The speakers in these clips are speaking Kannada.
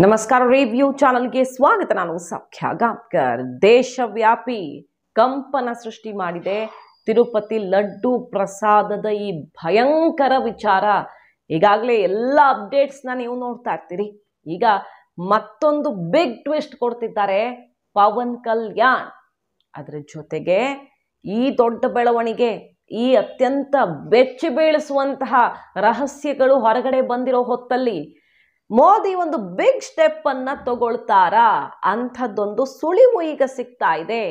ನಮಸ್ಕಾರ ರಿವ್ಯೂ ಚಾನಲ್ಗೆ ಸ್ವಾಗತ. ನಾನು ಸೌಖ್ಯ ಗಾಂವ್ಕರ್. ದೇಶವ್ಯಾಪಿ ಕಂಪನ ಸೃಷ್ಟಿ ಮಾಡಿದೆ ತಿರುಪತಿ ಲಡ್ಡು ಪ್ರಸಾದದ ಈ ಭಯಂಕರ ವಿಚಾರ. ಈಗಾಗಲೇ ಎಲ್ಲ ಅಪ್ಡೇಟ್ಸ್ನ ನೀವು ನೋಡ್ತಾ ಇರ್ತೀರಿ. ಈಗ ಮತ್ತೊಂದು ಬಿಗ್ ಟ್ವಿಸ್ಟ್ ಕೊಡ್ತಿದ್ದಾರೆ ಪವನ್ ಕಲ್ಯಾಣ್. ಅದರ ಜೊತೆಗೆ ಈ ದೊಡ್ಡ ಬೆಳವಣಿಗೆ, ಈ ಅತ್ಯಂತ ಬೆಚ್ಚಿ ಬೀಳಿಸುವಂತಹ ರಹಸ್ಯಗಳು ಹೊರಗಡೆ ಬಂದಿರೋ ಹೊತ್ತಲ್ಲಿ ಮೋದಿ ಒಂದು ಬಿಗ್ ಸ್ಟೆಪ್ ಅನ್ನ ತಗೊಳ್ತಾರಾ ಅಂಥದ್ದೊಂದು ಸುಳಿವು ಈಗ ಸಿಗ್ತಾ ಇದೆ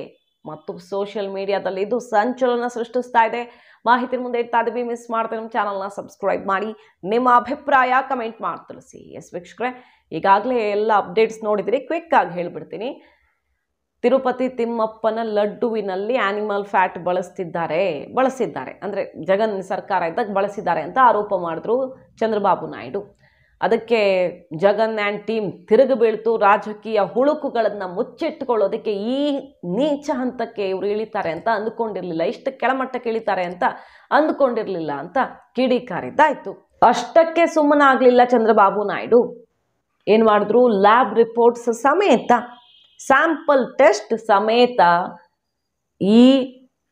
ಮತ್ತು ಸೋಷಿಯಲ್ ಮೀಡಿಯಾದಲ್ಲಿ ಇದು ಸಂಚಲನ ಸೃಷ್ಟಿಸ್ತಾ ಇದೆ. ಮಾಹಿತಿ ಮುಂದೆ ಇಡ್ತಾ ಇದೀವಿ. ಮಿಸ್ ಮಾಡ್ತಾರೆ ನಮ್ಮ ಚಾನಲ್ನ ಸಬ್ಸ್ಕ್ರೈಬ್ ಮಾಡಿ, ನಿಮ್ಮ ಅಭಿಪ್ರಾಯ ಕಮೆಂಟ್ ಮಾಡಿ ತಿಳಿಸಿ. ಎಸ್ ವೀಕ್ಷಕರೇ, ಈಗಾಗಲೇ ಎಲ್ಲ ಅಪ್ಡೇಟ್ಸ್ ನೋಡಿದಿರಿ. ಕ್ವಿಕ್ ಆಗಿ ಹೇಳ್ಬಿಡ್ತೀನಿ. ತಿರುಪತಿ ತಿಮ್ಮಪ್ಪನ ಲಡ್ಡುವಿನಲ್ಲಿ ಆನಿಮಲ್ ಫ್ಯಾಟ್ ಬಳಸಿದ್ದಾರೆ ಅಂದರೆ ಜಗನ್ ಸರ್ಕಾರ ಇದ್ದಾಗ ಬಳಸಿದ್ದಾರೆ ಅಂತ ಆರೋಪ ಮಾಡಿದ್ರು ಚಂದ್ರಬಾಬು ನಾಯ್ಡು. ಅದಕ್ಕೆ ಜಗನ್ ಆ್ಯಂಡ್ ಟೀಮ್ ತಿರುಗಿ ಬೀಳ್ತು. ರಾಜಕೀಯ ಹುಳುಕುಗಳನ್ನು ಮುಚ್ಚಿಟ್ಟುಕೊಳ್ಳೋದಕ್ಕೆ ಈ ನೀಚ ಹಂತಕ್ಕೆ ಇವರು ಇಳಿತಾರೆ ಅಂತ ಅಂದುಕೊಂಡಿರಲಿಲ್ಲ, ಇಷ್ಟು ಕೆಳಮಟ್ಟಕ್ಕೆ ಇಳಿತಾರೆ ಅಂತ ಅಂದುಕೊಂಡಿರಲಿಲ್ಲ ಅಂತ ಕಿಡಿಕಾರಿದ್ದಾಯಿತು. ಅಷ್ಟಕ್ಕೆ ಸುಮ್ಮನಾಗಲಿಲ್ಲ ಚಂದ್ರಬಾಬು ನಾಯ್ಡು. ಏನು ಮಾಡಿದ್ರು, ಲ್ಯಾಬ್ ರಿಪೋರ್ಟ್ಸ್ ಸಮೇತ, ಸ್ಯಾಂಪಲ್ ಟೆಸ್ಟ್ ಸಮೇತ ಈ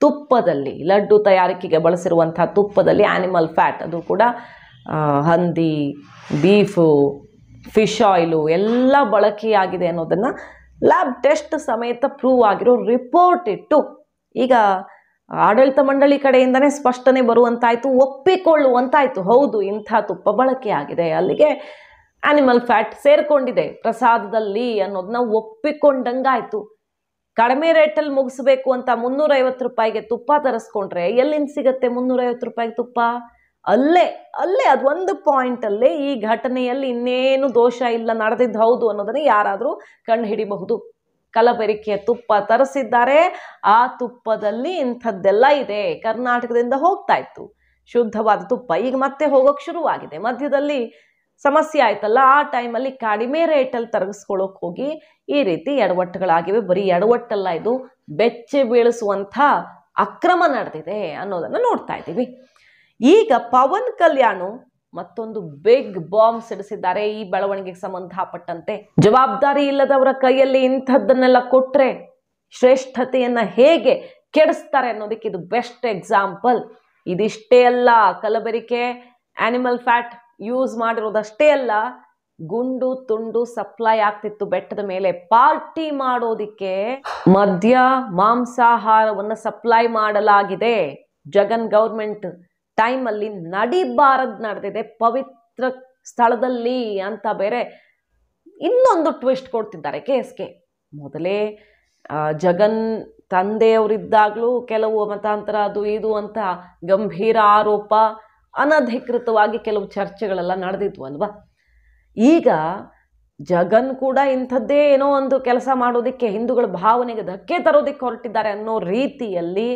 ತುಪ್ಪದಲ್ಲಿ, ಲಡ್ಡು ತಯಾರಿಕೆಗೆ ಬಳಸಿರುವಂಥ ತುಪ್ಪದಲ್ಲಿ ಆನಿಮಲ್ ಫ್ಯಾಟ್, ಅದು ಕೂಡ ಹಂದಿ, ಬೀಫು, ಫಿಶ್ ಆಯಿಲು ಎಲ್ಲ ಬಳಕೆಯಾಗಿದೆ ಅನ್ನೋದನ್ನು ಲ್ಯಾಬ್ ಟೆಸ್ಟ್ ಸಮೇತ ಪ್ರೂವ್ ಆಗಿರೋ ರಿಪೋರ್ಟ್ ಇಟ್ಟು ಈಗ ಆಡಳಿತ ಮಂಡಳಿ ಕಡೆಯಿಂದನೇ ಸ್ಪಷ್ಟನೆ ಬರುವಂತಾಯಿತು, ಒಪ್ಪಿಕೊಳ್ಳುವಂತಾಯಿತು. ಹೌದು, ಇಂಥ ತುಪ್ಪ ಬಳಕೆಯಾಗಿದೆ, ಅಲ್ಲಿಗೆ ಆನಿಮಲ್ ಫ್ಯಾಟ್ ಸೇರಿಕೊಂಡಿದೆ ಪ್ರಸಾದದಲ್ಲಿ ಅನ್ನೋದನ್ನ ಒಪ್ಪಿಕೊಂಡಂಗಾಯಿತು. ಕಡಿಮೆ ರೇಟಲ್ಲಿ ಮುಗಿಸ್ಬೇಕು ಅಂತ 350 ರೂಪಾಯಿಗೆ ತುಪ್ಪ ತರಿಸ್ಕೊಂಡ್ರೆ ಎಲ್ಲಿಂದ ಸಿಗುತ್ತೆ 350 ರೂಪಾಯಿಗೆ ತುಪ್ಪ? ಅಲ್ಲೇ ಅದೊಂದು ಪಾಯಿಂಟಲ್ಲೇ ಈ ಘಟನೆಯಲ್ಲಿ ಇನ್ನೇನು ದೋಷ ಇಲ್ಲ, ನಡೆದಿದ್ದು ಹೌದು ಅನ್ನೋದನ್ನು ಯಾರಾದರೂ ಕಂಡು ಹಿಡಿಬಹುದು. ಕಲಬೆರಕೆಯ ತುಪ್ಪ ತರಿಸಿದ್ದಾರೆ, ಆ ತುಪ್ಪದಲ್ಲಿ ಇಂಥದ್ದೆಲ್ಲ ಇದೆ. ಕರ್ನಾಟಕದಿಂದ ಹೋಗ್ತಾ ಇತ್ತು ಶುದ್ಧವಾದ ತುಪ್ಪ, ಈಗ ಮತ್ತೆ ಹೋಗೋಕೆ ಶುರುವಾಗಿದೆ. ಮಧ್ಯದಲ್ಲಿ ಸಮಸ್ಯೆ ಆಯ್ತಲ್ಲ, ಆ ಟೈಮಲ್ಲಿ ಕಡಿಮೆ ರೇಟಲ್ಲಿ ತರಗಿಸ್ಕೊಳ್ಳೋಕೆ ಹೋಗಿ ಈ ರೀತಿ ಎಡವಟ್ಟುಗಳಾಗಿವೆ. ಬರೀ ಎಡವಟ್ಟಲ್ಲ, ಇದು ಬೆಚ್ಚಿ ಬೀಳಿಸುವಂಥ ಅಕ್ರಮ ನಡೆದಿದೆ ಅನ್ನೋದನ್ನು ನೋಡ್ತಾ ಇದ್ದೀವಿ. ಈಗ ಪವನ್ ಕಲ್ಯಾಣ್ ಮತ್ತೊಂದು ಬಿಗ್ ಬಾಂಬ್ ಸಿಡಿಸಿದ್ದಾರೆ ಈ ಬೆಳವಣಿಗೆಗೆ ಸಂಬಂಧಪಟ್ಟಂತೆ. ಜವಾಬ್ದಾರಿ ಇಲ್ಲದವರ ಕೈಯಲ್ಲಿ ಇಂಥದ್ದನ್ನೆಲ್ಲ ಕೊಟ್ರೆ ಶ್ರೇಷ್ಠತೆಯನ್ನ ಹೇಗೆ ಕೆಡಿಸ್ತಾರೆ ಅನ್ನೋದಕ್ಕೆ ಇದು ಬೆಸ್ಟ್ ಎಕ್ಸಾಂಪಲ್. ಇದಿಷ್ಟೇ ಅಲ್ಲ, ಕಲಬೆರಕೆ ಆನಿಮಲ್ ಫ್ಯಾಟ್ ಯೂಸ್ ಮಾಡಿರೋದಷ್ಟೇ ಅಲ್ಲ, ಗುಂಡು ತುಂಡು ಸಪ್ಲೈ ಆಗ್ತಿತ್ತು ಬೆಟ್ಟದ ಮೇಲೆ. ಪಾರ್ಟಿ ಮಾಡೋದಿಕ್ಕೆ ಮದ್ಯ ಮಾಂಸಾಹಾರವನ್ನು ಸಪ್ಲೈ ಮಾಡಲಾಗಿದೆ. ಜಗನ್ ಗೌರ್ಮೆಂಟ್ ಟೈಮಲ್ಲಿ ನಡೆದಿದೆ ಪವಿತ್ರ ಸ್ಥಳದಲ್ಲಿ ಅಂತ ಬೇರೆ ಇನ್ನೊಂದು ಟ್ವಿಸ್ಟ್ ಕೊಡ್ತಿದ್ದಾರೆ ಕೇಸ್ಗೆ. ಮೊದಲೇ ಜಗನ್ ತಂದೆಯವರಿದ್ದಾಗಲೂ ಕೆಲವು ಮತಾಂತರ ಅದು ಇದು ಅಂತ ಗಂಭೀರ ಆರೋಪ, ಅನಧಿಕೃತವಾಗಿ ಕೆಲವು ಚರ್ಚೆಗಳೆಲ್ಲ ನಡೆದಿದ್ವು ಅಲ್ವಾ. ಈಗ ಜಗನ್ ಕೂಡ ಇಂಥದ್ದೇ ಏನೋ ಒಂದು ಕೆಲಸ ಮಾಡೋದಕ್ಕೆ, ಹಿಂದೂಗಳ ಭಾವನೆಗೆ ಧಕ್ಕೆ ತರೋದಕ್ಕೆ ಹೊರಟಿದ್ದಾರೆ ಅನ್ನೋ ರೀತಿಯಲ್ಲಿ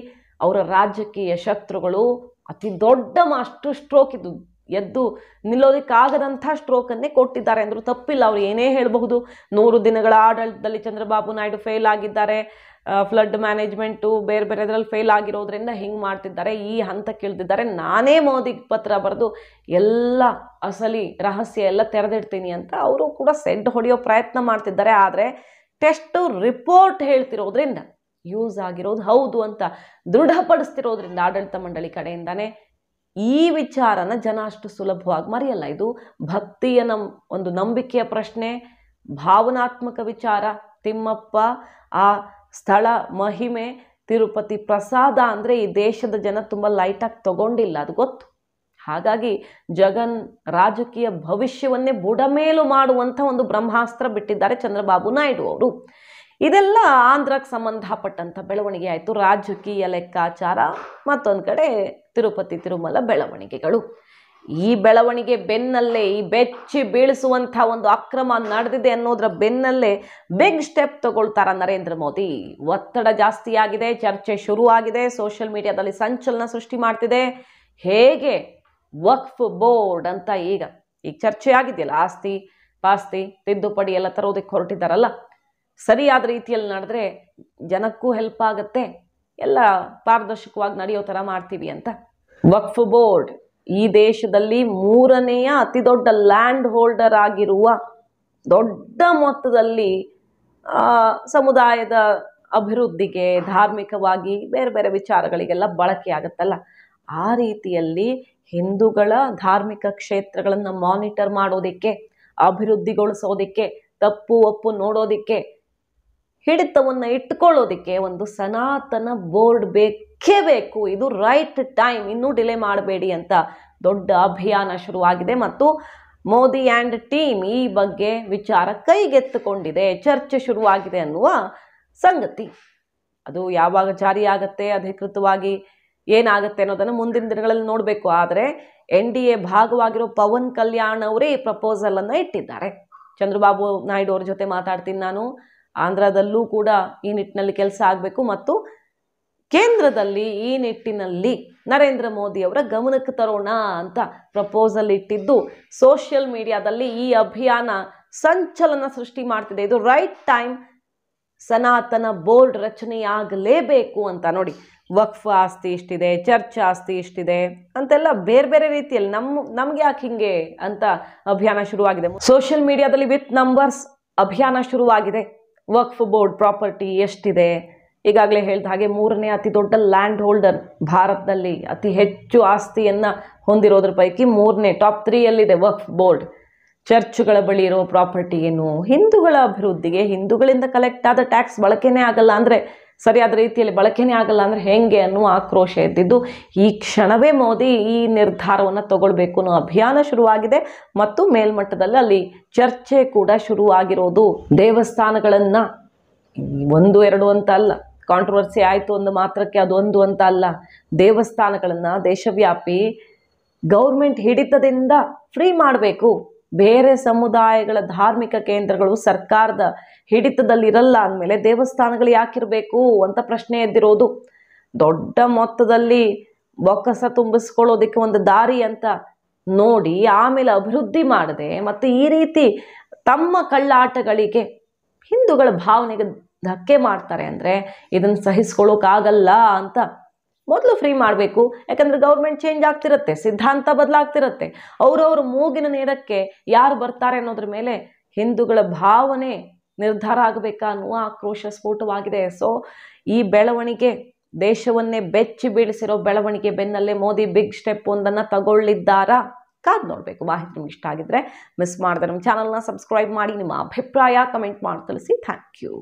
ಅವರ ರಾಜಕೀಯ ಶತ್ರುಗಳು ಅತಿ ದೊಡ್ಡ ಮಾಸ್ಟರ್ ಸ್ಟ್ರೋಕ್, ಇದು ಎದ್ದು ನಿಲ್ಲೋದಕ್ಕಾಗದಂಥ ಸ್ಟ್ರೋಕನ್ನೇ ಕೊಟ್ಟಿದ್ದಾರೆ ಅಂದರೂ ತಪ್ಪಿಲ್ಲ. ಅವ್ರು ಏನೇ ಹೇಳಬಹುದು. 100 ದಿನಗಳ ಆಡಳಿತದಲ್ಲಿ ಚಂದ್ರಬಾಬು ನಾಯ್ಡು ಫೇಲ್ ಆಗಿದ್ದಾರೆ, ಫ್ಲಡ್ ಮ್ಯಾನೇಜ್ಮೆಂಟು ಬೇರೆ ಬೇರೆದ್ರಲ್ಲಿ ಫೇಲ್ ಆಗಿರೋದ್ರಿಂದ ಹಿಂಗೆ ಮಾಡ್ತಿದ್ದಾರೆ, ಈ ಹಂತಕ್ಕೆ ಇಳಿದಿದ್ದಾರೆ, ನಾನೇ ಮೋದಿಗೆ ಪತ್ರ ಬರೆದು ಎಲ್ಲ ಅಸಲಿ ರಹಸ್ಯ ಎಲ್ಲ ತೆರೆದಿಡ್ತೀನಿ ಅಂತ ಅವರು ಕೂಡ ಸೆಡ್ ಹೊಡೆಯೋ ಪ್ರಯತ್ನ ಮಾಡ್ತಿದ್ದಾರೆ. ಆದರೆ ಟೆಸ್ಟು ರಿಪೋರ್ಟ್ ಹೇಳ್ತಿರೋದ್ರಿಂದ, ಯೂಸ್ ಆಗಿರೋದು ಹೌದು ಅಂತ ದೃಢಪಡಿಸ್ತಿರೋದ್ರಿಂದ ಆಡಳಿತ ಮಂಡಳಿ ಕಡೆಯಿಂದಾನೆ ಈ ವಿಚಾರನ ಜನ ಅಷ್ಟು ಸುಲಭವಾಗಿ ಮರೆಯಲ್ಲ. ಇದು ಭಕ್ತಿಯ ಒಂದು ನಂಬಿಕೆಯ ಪ್ರಶ್ನೆ, ಭಾವನಾತ್ಮಕ ವಿಚಾರ. ತಿಮ್ಮಪ್ಪ, ಆ ಸ್ಥಳ ಮಹಿಮೆ, ತಿರುಪತಿ ಪ್ರಸಾದ ಅಂದರೆ ಈ ದೇಶದ ಜನ ತುಂಬ ಲೈಟಾಗಿ ತಗೊಂಡಿಲ್ಲ, ಅದು ಗೊತ್ತು. ಹಾಗಾಗಿ ಜಗನ್ ರಾಜಕೀಯ ಭವಿಷ್ಯವನ್ನೇ ಬುಡಮೇಲು ಮಾಡುವಂಥ ಒಂದು ಬ್ರಹ್ಮಾಸ್ತ್ರ ಬಿಟ್ಟಿದ್ದಾರೆ ಚಂದ್ರಬಾಬು ನಾಯ್ಡು ಅವರು. ಇದೆಲ್ಲ ಆಂಧ್ರಕ್ಕೆ ಸಂಬಂಧಪಟ್ಟಂಥ ಬೆಳವಣಿಗೆ ಆಯಿತು, ರಾಜಕೀಯ ಲೆಕ್ಕಾಚಾರ. ಮತ್ತೊಂದು ಕಡೆ ತಿರುಪತಿ ತಿರುಮಲ ಬೆಳವಣಿಗೆಗಳು. ಈ ಬೆಳವಣಿಗೆ ಬೆನ್ನಲ್ಲೇ, ಈ ಬೆಚ್ಚಿ ಬೀಳಿಸುವಂಥ ಒಂದು ಅಕ್ರಮ ನಡೆದಿದೆ ಅನ್ನೋದರ ಬೆನ್ನಲ್ಲೇ ಬಿಗ್ ಸ್ಟೆಪ್ ತಗೊಳ್ತಾರ ನರೇಂದ್ರ ಮೋದಿ. ಒತ್ತಡ ಜಾಸ್ತಿಯಾಗಿದೆ, ಚರ್ಚೆ ಶುರುವಾಗಿದೆ, ಸೋಷಿಯಲ್ ಮೀಡಿಯಾದಲ್ಲಿ ಸಂಚಲನ ಸೃಷ್ಟಿ ಮಾಡ್ತಿದೆ. ಹೇಗೆ ವಕ್ಫ್ ಬೋರ್ಡ್ ಅಂತ ಈಗ ಚರ್ಚೆ ಆಗಿದೆಯಲ್ಲ, ಆಸ್ತಿ ಪಾಸ್ತಿ ತಿದ್ದುಪಡಿ ಎಲ್ಲ ತರೋದಕ್ಕೆ ಹೊರಟಿದ್ದಾರಲ್ಲ, ಸರಿಯಾದ ರೀತಿಯಲ್ಲಿ ನಡೆದ್ರೆ ಜನಕ್ಕೂ ಹೆಲ್ಪ್ ಆಗುತ್ತೆ, ಎಲ್ಲ ಪಾರದರ್ಶಕವಾಗಿ ನಡೆಯೋ ಥರ ಮಾಡ್ತೀವಿ ಅಂತ. ವಕ್ಫ್ ಬೋರ್ಡ್ ಈ ದೇಶದಲ್ಲಿ 3ನೇ ಅತಿ ದೊಡ್ಡ ಲ್ಯಾಂಡ್ ಹೋಲ್ಡರ್ ಆಗಿರುವ ದೊಡ್ಡ ಮೊತ್ತದಲ್ಲಿ ಸಮುದಾಯದ ಅಭಿವೃದ್ಧಿಗೆ, ಧಾರ್ಮಿಕವಾಗಿ ಬೇರೆ ಬೇರೆ ವಿಚಾರಗಳಿಗೆಲ್ಲ ಬಳಕೆ ಆಗುತ್ತಲ್ಲ, ಆ ರೀತಿಯಲ್ಲಿ ಹಿಂದೂಗಳ ಧಾರ್ಮಿಕ ಕ್ಷೇತ್ರಗಳನ್ನು ಮಾನಿಟರ್ ಮಾಡೋದಕ್ಕೆ, ಅಭಿವೃದ್ಧಿಗೊಳಿಸೋದಕ್ಕೆ, ತಪ್ಪು ಒಪ್ಪು ನೋಡೋದಕ್ಕೆ, ಹಿಡಿತವನ್ನು ಇಟ್ಕೊಳ್ಳೋದಕ್ಕೆ ಒಂದು ಸನಾತನ ಬೋರ್ಡ್ ಬೇಕೇ ಬೇಕು. ಇದು ರೈಟ್ ಟೈಮ್, ಇನ್ನೂ ಡಿಲೇ ಮಾಡಬೇಡಿ ಅಂತ ದೊಡ್ಡ ಅಭಿಯಾನ ಶುರುವಾಗಿದೆ. ಮತ್ತು ಮೋದಿ ಆ್ಯಂಡ್ ಟೀಮ್ ಈ ಬಗ್ಗೆ ವಿಚಾರ ಕೈಗೆತ್ತಿಕೊಂಡಿದೆ, ಚರ್ಚೆ ಶುರುವಾಗಿದೆ ಅನ್ನುವ ಸಂಗತಿ. ಅದು ಯಾವಾಗ ಜಾರಿಯಾಗತ್ತೆ, ಅಧಿಕೃತವಾಗಿ ಏನಾಗುತ್ತೆ ಅನ್ನೋದನ್ನು ಮುಂದಿನ ದಿನಗಳಲ್ಲಿ ನೋಡಬೇಕು. ಆದರೆ NDA ಭಾಗವಾಗಿರೋ ಪವನ್ ಕಲ್ಯಾಣ್ ಅವರೇ ಈ ಪ್ರಪೋಸಲನ್ನು ಇಟ್ಟಿದ್ದಾರೆ. ಚಂದ್ರಬಾಬು ನಾಯ್ಡು ಅವ್ರ ಜೊತೆ ಮಾತಾಡ್ತೀನಿ ನಾನು. ಆಂಧ್ರದಲ್ಲೂ ಕೂಡ ಈ ನಿಟ್ಟಿನಲ್ಲಿ ಕೆಲಸ ಆಗಬೇಕು ಮತ್ತು ಕೇಂದ್ರದಲ್ಲಿ ಈ ನಿಟ್ಟಿನಲ್ಲಿ ನರೇಂದ್ರ ಮೋದಿ ಅವರ ಗಮನಕ್ಕೆ ತರೋಣ ಅಂತ ಪ್ರಪೋಸಲ್ ಇಟ್ಟಿದ್ದು ಸೋಷಿಯಲ್ ಮೀಡಿಯಾದಲ್ಲಿ ಈ ಅಭಿಯಾನ ಸಂಚಲನ ಸೃಷ್ಟಿ ಮಾಡ್ತಿದೆ. ಇದು ರೈಟ್ ಟೈಮ್, ಸನಾತನ ಬೋರ್ಡ್ ರಚನೆಯಾಗಲೇಬೇಕು ಅಂತ. ನೋಡಿ, ವಕ್ಫ್ ಆಸ್ತಿ ಇಷ್ಟಿದೆ, ಚರ್ಚ್ ಆಸ್ತಿ ಇಷ್ಟಿದೆ ಅಂತೆಲ್ಲ ಬೇರೆ ಬೇರೆ ರೀತಿಯಲ್ಲಿ ನಮ್ಗೆ ಯಾಕೆ ಹಿಂಗೆ ಅಂತ ಅಭಿಯಾನ ಶುರುವಾಗಿದೆ. ಸೋಷಿಯಲ್ ಮೀಡಿಯಾದಲ್ಲಿ ವಿತ್ ನಂಬರ್ಸ್ ಅಭಿಯಾನ ಶುರುವಾಗಿದೆ. ವಕ್ಫ್ ಬೋರ್ಡ್ ಪ್ರಾಪರ್ಟಿ ಎಷ್ಟಿದೆ, ಈಗಾಗಲೇ ಹೇಳಿದ ಹಾಗೆ 3ನೇ ಅತಿ ದೊಡ್ಡ ಲ್ಯಾಂಡ್ ಹೋಲ್ಡರ್ ಭಾರತದಲ್ಲಿ, ಅತಿ ಹೆಚ್ಚು ಆಸ್ತಿಯನ್ನು ಹೊಂದಿರೋದ್ರ ಪೈಕಿ 3ನೇ ಟಾಪ್ 3ಯಲ್ಲಿದೆ ವಕ್ಫ್ ಬೋರ್ಡ್. ಚರ್ಚ್ಗಳ ಬಳಿ ಇರೋ ಪ್ರಾಪರ್ಟಿ ಏನು, ಹಿಂದೂಗಳ ಅಭಿವೃದ್ಧಿಗೆ ಹಿಂದೂಗಳಿಂದ ಕಲೆಕ್ಟ್ ಆದ ಟ್ಯಾಕ್ಸ್ ಬಳಕೆನೇ ಆಗಲ್ಲ ಅಂದರೆ, ಸರಿಯಾದ ರೀತಿಯಲ್ಲಿ ಬಳಕೆನೇ ಆಗಲ್ಲ ಅಂದರೆ ಹೆಂಗೆ ಅನ್ನುವ ಆಕ್ರೋಶ ಎದ್ದಿದ್ದು ಈ ಕ್ಷಣವೇ ಮೋದಿ ಈ ನಿರ್ಧಾರವನ್ನು ತಗೊಳ್ಬೇಕು ಅನ್ನೋ ಅಭಿಯಾನ ಶುರುವಾಗಿದೆ. ಮತ್ತು ಮೇಲ್ಮಟ್ಟದಲ್ಲಿ ಅಲ್ಲಿ ಚರ್ಚೆ ಕೂಡ ಶುರುವಾಗಿರೋದು. ದೇವಸ್ಥಾನಗಳನ್ನು 1-2 ಅಂತ ಅಲ್ಲ, ಕಾಂಟ್ರವರ್ಸಿ ಆಯಿತು ಒಂದು ಮಾತ್ರಕ್ಕೆ ಅದೊಂದು ಅಂತ ಅಲ್ಲ, ದೇವಸ್ಥಾನಗಳನ್ನು ದೇಶವ್ಯಾಪಿ ಗೌರ್ಮೆಂಟ್ ಹಿಡಿತದಿಂದ ಫ್ರೀ ಮಾಡಬೇಕು. ಬೇರೆ ಸಮುದಾಯಗಳ ಧಾರ್ಮಿಕ ಕೇಂದ್ರಗಳು ಸರ್ಕಾರದ ಹಿಡಿತದಲ್ಲಿರಲ್ಲ ಅಂದಮೇಲೆ ದೇವಸ್ಥಾನಗಳು ಯಾಕಿರಬೇಕು ಅಂತ ಪ್ರಶ್ನೆ ಎದ್ದಿರೋದು. ದೊಡ್ಡ ಮೊತ್ತದಲ್ಲಿ ಬೊಕ್ಕಸ ತುಂಬಿಸ್ಕೊಳ್ಳೋದಕ್ಕೆ ಒಂದು ದಾರಿ ಅಂತ ನೋಡಿ ಆಮೇಲೆ ಅಭಿವೃದ್ಧಿ ಮಾಡದೆ ಮತ್ತು ಈ ರೀತಿ ತಮ್ಮ ಕಳ್ಳಾಟಗಳಿಗೆ ಹಿಂದೂಗಳ ಭಾವನೆಗೆ ಧಕ್ಕೆ ಮಾಡ್ತಾರೆ ಅಂದರೆ ಇದನ್ನು ಸಹಿಸ್ಕೊಳ್ಳೋಕ್ಕಾಗಲ್ಲ ಅಂತ ಮೊದಲು ಫ್ರೀ ಮಾಡಬೇಕು. ಯಾಕಂದರೆ ಗೌರ್ಮೆಂಟ್ ಚೇಂಜ್ ಆಗ್ತಿರುತ್ತೆ, ಸಿದ್ಧಾಂತ ಬದಲಾಗ್ತಿರುತ್ತೆ, ಅವರವ್ರ ಮೂಗಿನ ನೇರಕ್ಕೆ ಯಾರು ಬರ್ತಾರೆ ಅನ್ನೋದ್ರ ಮೇಲೆ ಹಿಂದೂಗಳ ಭಾವನೆ ನಿರ್ಧಾರ ಆಗಬೇಕಾ ಅನ್ನುವ ಆಕ್ರೋಶ ಸ್ಫೋಟವಾಗಿದೆ. ಸೊ ಈ ಬೆಳವಣಿಗೆ ದೇಶವನ್ನೇ ಬೆಚ್ಚಿ ಬೀಳಿಸಿರೋ ಬೆಳವಣಿಗೆ ಬೆನ್ನಲ್ಲೇ ಮೋದಿ ಬಿಗ್ ಸ್ಟೆಪ್ ಒಂದನ್ನು ತಗೊಳ್ಳಿದ್ದಾರಾ? ಕಾದು ನೋಡಬೇಕು. ಮಾಹಿತಿ ನಿಮ್ಗೆ ಇಷ್ಟ ಆಗಿದ್ರೆ ಮಿಸ್ ಮಾಡಿದ್ರೆ ನಮ್ಮ ಚಾನಲ್ನ ಸಬ್ಸ್ಕ್ರೈಬ್ ಮಾಡಿ, ನಿಮ್ಮ ಅಭಿಪ್ರಾಯ ಕಮೆಂಟ್ ಮಾಡಿ ತಿಳಿಸಿ. Thank you.